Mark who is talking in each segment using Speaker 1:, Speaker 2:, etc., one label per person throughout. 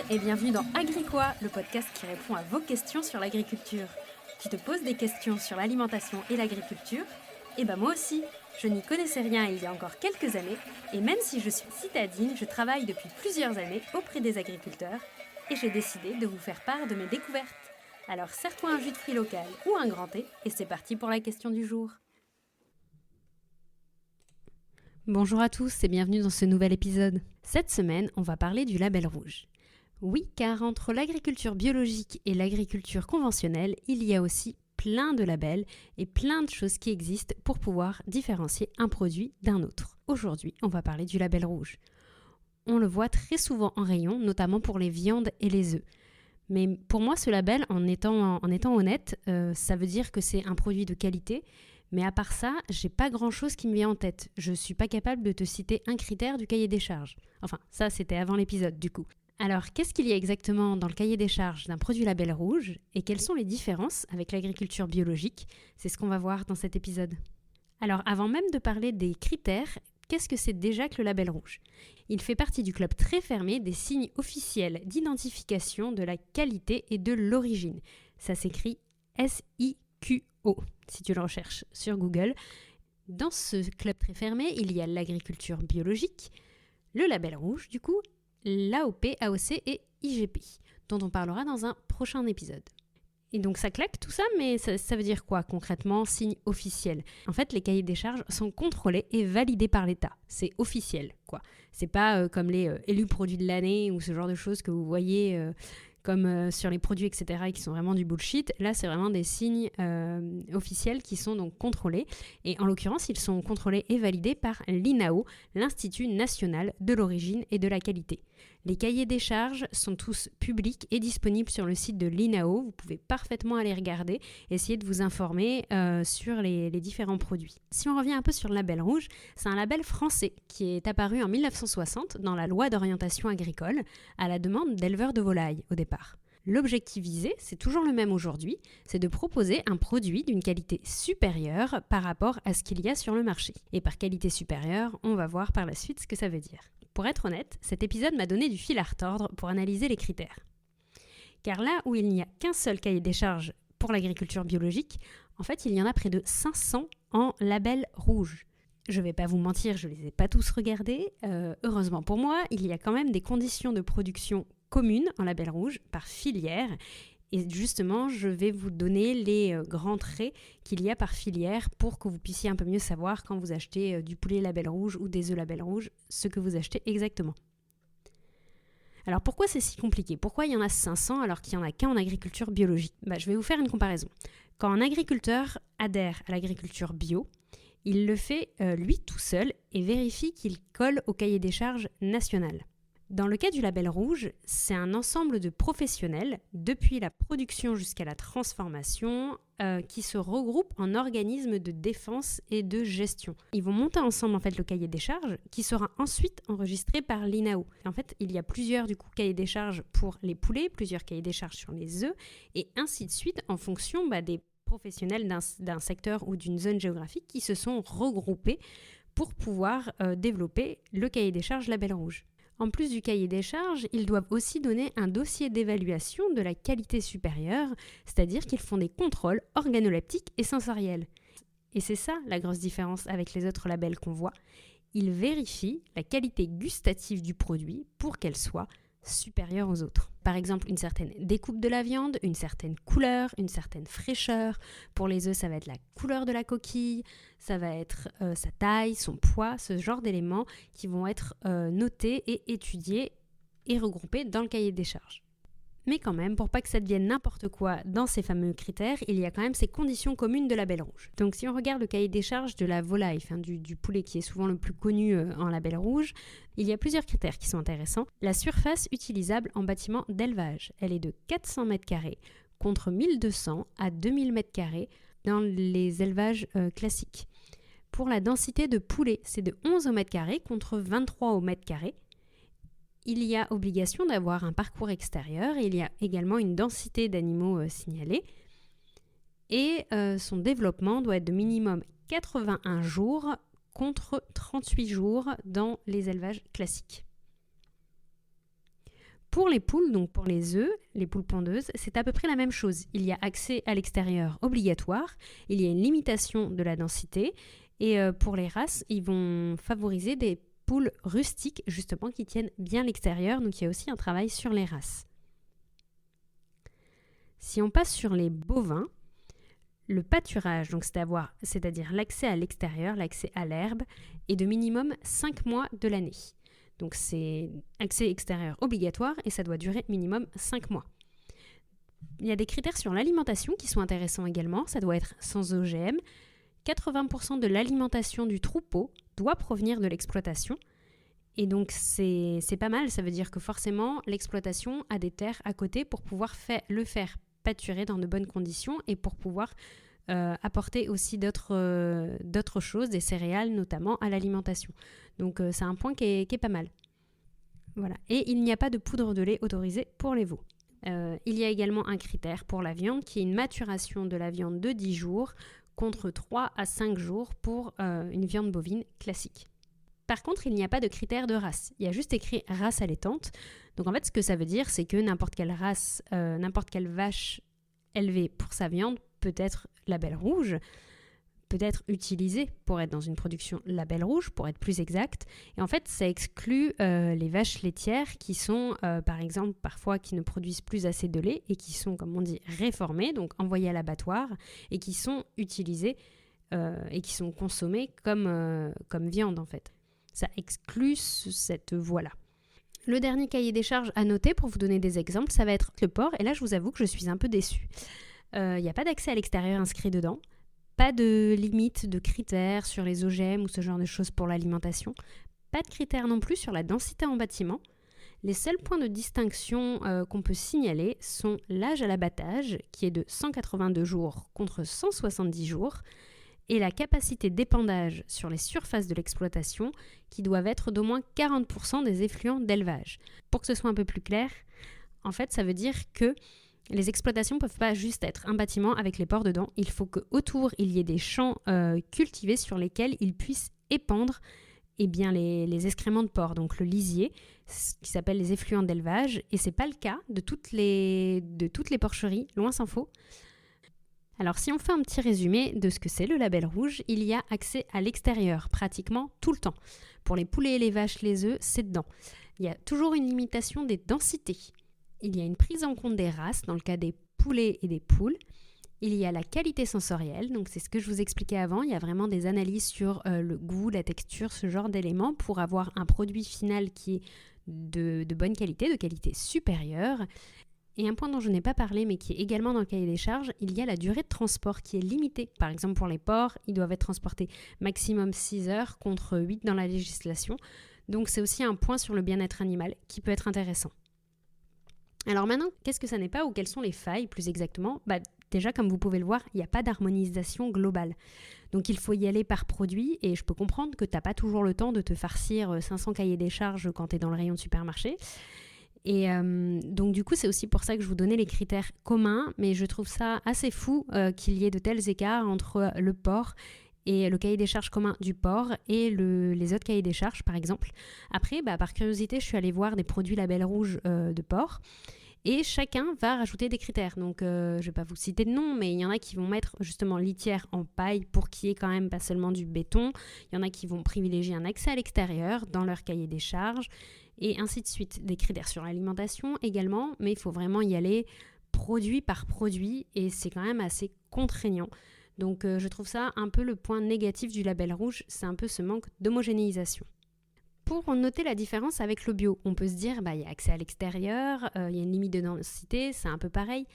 Speaker 1: et bienvenue dans Agricois, le podcast qui répond à vos questions sur l'agriculture. Tu te poses des questions sur l'alimentation et l'agriculture? Eh ben moi aussi, je n'y connaissais rien il y a encore quelques années, et même si je suis citadine, je travaille depuis plusieurs années auprès des agriculteurs, et j'ai décidé de vous faire part de mes découvertes. Alors serre-toi un jus de fruits local ou un grand thé, et c'est parti pour la question du jour. Bonjour à tous et bienvenue dans ce nouvel épisode. Cette semaine, on va parler du label rouge. Oui, car entre l'agriculture biologique et l'agriculture conventionnelle, il y a aussi plein de labels et plein de choses qui existent pour pouvoir différencier un produit d'un autre. Aujourd'hui, on va parler du label rouge. On le voit très souvent en rayon, notamment pour les viandes et les œufs. Mais pour moi, ce label, en étant honnête, ça veut dire que c'est un produit de qualité. Mais à part ça, j'ai pas grand-chose qui me vient en tête. Je suis pas capable de te citer un critère du cahier des charges. Enfin, ça, c'était avant l'épisode, du coup. Alors, qu'est-ce qu'il y a exactement dans le cahier des charges d'un produit label rouge et quelles sont les différences avec l'agriculture biologique? C'est ce qu'on va voir dans cet épisode. Alors, avant même de parler des critères, qu'est-ce que c'est déjà que le label rouge? Il fait partie du club très fermé des signes officiels d'identification de la qualité et de l'origine. Ça s'écrit SIQO, si tu le recherches sur Google. Dans ce club très fermé, il y a l'agriculture biologique, le label rouge du coup, l'AOP, AOC et IGP, dont on parlera dans un prochain épisode. Et donc ça claque tout ça, mais ça veut dire quoi concrètement, signe officiel? En fait, les cahiers des charges sont contrôlés et validés par l'État. C'est officiel, quoi. C'est pas comme les élus produits de l'année ou ce genre de choses que vous voyez comme sur les produits, etc., et qui sont vraiment du bullshit. Là, c'est vraiment des signes officiels qui sont donc contrôlés. Et en l'occurrence, ils sont contrôlés et validés par l'INAO, l'Institut national de l'origine et de la qualité. Les cahiers des charges sont tous publics et disponibles sur le site de l'INAO. Vous pouvez parfaitement aller regarder, essayer de vous informer sur les différents produits. Si on revient un peu sur le label rouge, c'est un label français qui est apparu en 1960 dans la loi d'orientation agricole à la demande d'éleveurs de volailles au départ. L'objectif visé, c'est toujours le même aujourd'hui, c'est de proposer un produit d'une qualité supérieure par rapport à ce qu'il y a sur le marché. Et par qualité supérieure, on va voir par la suite ce que ça veut dire. Pour être honnête, cet épisode m'a donné du fil à retordre pour analyser les critères. Car là où il n'y a qu'un seul cahier des charges pour l'agriculture biologique, en fait il y en a près de 500 en label rouge. Je vais pas vous mentir, je les ai pas tous regardés. Heureusement pour moi, il y a quand même des conditions de production communes en label rouge par filière. Et justement, je vais vous donner les grands traits qu'il y a par filière pour que vous puissiez un peu mieux savoir quand vous achetez du poulet label rouge ou des œufs label rouge, ce que vous achetez exactement. Alors pourquoi c'est si compliqué? Pourquoi il y en a 500 alors qu'il n'y en a qu'un en agriculture biologique? Je vais vous faire une comparaison. Quand un agriculteur adhère à l'agriculture bio, il le fait lui tout seul et vérifie qu'il colle au cahier des charges national. Dans le cas du label rouge, c'est un ensemble de professionnels, depuis la production jusqu'à la transformation, qui se regroupent en organismes de défense et de gestion. Ils vont monter ensemble en fait le cahier des charges, qui sera ensuite enregistré par l'INAO. En fait, il y a plusieurs cahiers des charges pour les poulets, plusieurs cahiers des charges sur les œufs, et ainsi de suite en fonction des professionnels d'un secteur ou d'une zone géographique qui se sont regroupés pour pouvoir développer le cahier des charges label rouge. En plus du cahier des charges, ils doivent aussi donner un dossier d'évaluation de la qualité supérieure, c'est-à-dire qu'ils font des contrôles organoleptiques et sensoriels. Et c'est ça la grosse différence avec les autres labels qu'on voit. Ils vérifient la qualité gustative du produit pour qu'elle soit supérieure aux autres. Par exemple, une certaine découpe de la viande, une certaine couleur, une certaine fraîcheur. Pour les œufs, ça va être la couleur de la coquille, ça va être sa taille, son poids, ce genre d'éléments qui vont être notés et étudiés et regroupés dans le cahier des charges. Mais quand même, pour pas que ça devienne n'importe quoi dans ces fameux critères, il y a quand même ces conditions communes de label rouge. Donc si on regarde le cahier des charges de la volaille, du poulet qui est souvent le plus connu en label rouge, il y a plusieurs critères qui sont intéressants. La surface utilisable en bâtiment d'élevage, elle est de 400 m² contre 1200 à 2000 m² dans les élevages classiques. Pour la densité de poulet, c'est de 11 au mètre carré contre 23 au mètre carré. Il y a obligation d'avoir un parcours extérieur et il y a également une densité d'animaux signalés. Et son développement doit être de minimum 81 jours contre 38 jours dans les élevages classiques. Pour les poules, donc pour les œufs, les poules pondeuses, c'est à peu près la même chose. Il y a accès à l'extérieur obligatoire, il y a une limitation de la densité et pour les races, ils vont favoriser des poules rustiques justement qui tiennent bien l'extérieur, donc il y a aussi un travail sur les races. Si on passe sur les bovins, le pâturage, donc c'est-à-dire l'accès à l'extérieur, l'accès à l'herbe, est de minimum 5 mois de l'année. Donc c'est accès extérieur obligatoire et ça doit durer minimum 5 mois. Il y a des critères sur l'alimentation qui sont intéressants également. Ça doit être sans OGM. 80% de l'alimentation du troupeau doit provenir de l'exploitation. Et donc c'est pas mal, ça veut dire que forcément l'exploitation a des terres à côté pour pouvoir le faire pâturer dans de bonnes conditions et pour pouvoir apporter aussi d'autres choses, des céréales notamment à l'alimentation. Donc c'est un point qui est pas mal. Voilà. Et il n'y a pas de poudre de lait autorisée pour les veaux. Il y a également un critère pour la viande qui est une maturation de la viande de 10 jours contre 3 à 5 jours pour une viande bovine classique. Par contre, il n'y a pas de critère de race. Il y a juste écrit race allaitante. Donc en fait, ce que ça veut dire, c'est que n'importe quelle race, n'importe quelle vache élevée pour sa viande peut être label rouge, peut être utilisée pour être dans une production label rouge, pour être plus exact. Et en fait, ça exclut les vaches laitières qui sont, par exemple, parfois qui ne produisent plus assez de lait et qui sont, comme on dit, réformées, donc envoyées à l'abattoir et qui sont utilisées et qui sont consommées comme viande en fait. Ça exclut cette voie-là. Le dernier cahier des charges à noter pour vous donner des exemples, ça va être le porc. Et là, je vous avoue que je suis un peu déçue. Il n'y a pas d'accès à l'extérieur inscrit dedans. Pas de limite de critères sur les OGM ou ce genre de choses pour l'alimentation. Pas de critères non plus sur la densité en bâtiment. Les seuls points de distinction qu'on peut signaler sont l'âge à l'abattage, qui est de 182 jours contre 170 jours, et la capacité d'épandage sur les surfaces de l'exploitation qui doivent être d'au moins 40% des effluents d'élevage. Pour que ce soit un peu plus clair, en fait, ça veut dire que les exploitations ne peuvent pas juste être un bâtiment avec les porcs dedans. Il faut qu'autour, il y ait des champs cultivés sur lesquels ils puissent épandre les excréments de porc, donc le lisier, ce qui s'appelle les effluents d'élevage. Et ce n'est pas le cas de toutes les porcheries, loin s'en faut. Alors si on fait un petit résumé de ce que c'est le label rouge, il y a accès à l'extérieur pratiquement tout le temps. Pour les poulets, les vaches, les œufs, c'est dedans. Il y a toujours une limitation des densités. Il y a une prise en compte des races dans le cas des poulets et des poules. Il y a la qualité sensorielle, donc c'est ce que je vous expliquais avant. Il y a vraiment des analyses sur le goût, la texture, ce genre d'éléments pour avoir un produit final qui est de bonne qualité, de qualité supérieure. Et un point dont je n'ai pas parlé, mais qui est également dans le cahier des charges, il y a la durée de transport qui est limitée. Par exemple, pour les porcs, ils doivent être transportés maximum 6 heures contre 8 dans la législation. Donc c'est aussi un point sur le bien-être animal qui peut être intéressant. Alors maintenant, qu'est-ce que ça n'est pas ou quelles sont les failles plus exactement ? Déjà, comme vous pouvez le voir, il n'y a pas d'harmonisation globale. Donc il faut y aller par produit et je peux comprendre que tu n'as pas toujours le temps de te farcir 500 cahiers des charges quand tu es dans le rayon de supermarché. Et donc du coup, c'est aussi pour ça que je vous donnais les critères communs, mais je trouve ça assez fou qu'il y ait de tels écarts entre le porc et le cahier des charges commun du porc et les autres cahiers des charges, par exemple. Après, par curiosité, je suis allée voir des produits label rouge de porc et chacun va rajouter des critères. Donc, je ne vais pas vous citer de nom, mais il y en a qui vont mettre justement litière en paille pour qu'il y ait quand même pas seulement du béton. Il y en a qui vont privilégier un accès à l'extérieur dans leur cahier des charges. Et ainsi de suite. Des critères sur l'alimentation également, mais il faut vraiment y aller produit par produit et c'est quand même assez contraignant. Donc je trouve ça un peu le point négatif du label rouge, c'est un peu ce manque d'homogénéisation. Pour noter la différence avec le bio, on peut se dire il y a accès à l'extérieur, il y a une limite de densité, c'est un peu pareil.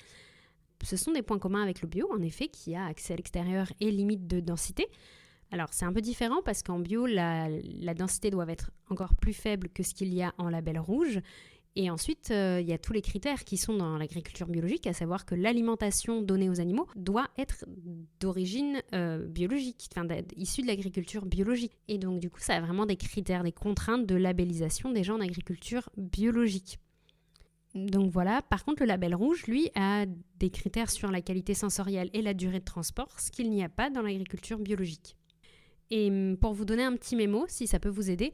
Speaker 1: Ce sont des points communs avec le bio, en effet, qui a accès à l'extérieur et limite de densité. Alors, c'est un peu différent parce qu'en bio, la densité doit être encore plus faible que ce qu'il y a en label rouge. Et ensuite, il y a tous les critères qui sont dans l'agriculture biologique, à savoir que l'alimentation donnée aux animaux doit être d'origine biologique, issue de l'agriculture biologique. Et donc, du coup, ça a vraiment des critères, des contraintes de labellisation déjà en agriculture biologique. Donc voilà, par contre le label rouge, lui, a des critères sur la qualité sensorielle et la durée de transport, ce qu'il n'y a pas dans l'agriculture biologique. Et pour vous donner un petit mémo, si ça peut vous aider,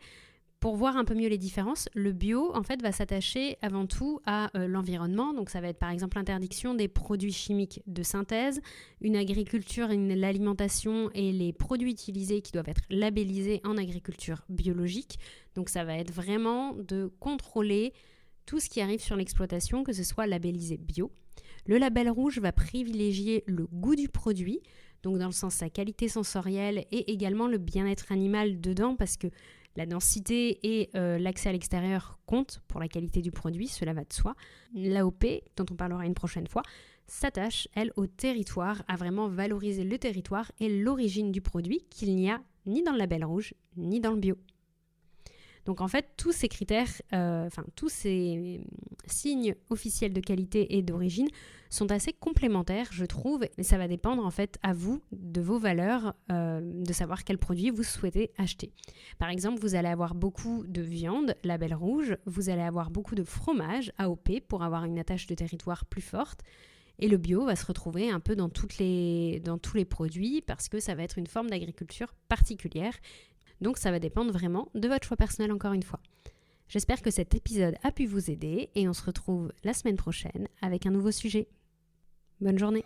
Speaker 1: Pour voir un peu mieux les différences, le bio en fait va s'attacher avant tout à l'environnement. Donc ça va être par exemple l'interdiction des produits chimiques de synthèse, une agriculture, l'alimentation et les produits utilisés qui doivent être labellisés en agriculture biologique. Donc ça va être vraiment de contrôler tout ce qui arrive sur l'exploitation, que ce soit labellisé bio. Le label rouge va privilégier le goût du produit, donc dans le sens sa qualité sensorielle et également le bien-être animal dedans, parce que la densité et l'accès à l'extérieur comptent pour la qualité du produit, cela va de soi. L'AOP, dont on parlera une prochaine fois, s'attache, elle, au territoire, à vraiment valoriser le territoire et l'origine du produit qu'il n'y a ni dans le label rouge, ni dans le bio. Donc en fait, tous ces critères, tous ces signes officiels de qualité et d'origine sont assez complémentaires, je trouve, et ça va dépendre en fait à vous, de vos valeurs, de savoir quel produit vous souhaitez acheter. Par exemple, vous allez avoir beaucoup de viande, label rouge, vous allez avoir beaucoup de fromage, AOP, pour avoir une attache de territoire plus forte, et le bio va se retrouver un peu dans tous les produits parce que ça va être une forme d'agriculture particulière. Donc ça va dépendre vraiment de votre choix personnel encore une fois. J'espère que cet épisode a pu vous aider et on se retrouve la semaine prochaine avec un nouveau sujet. Bonne journée!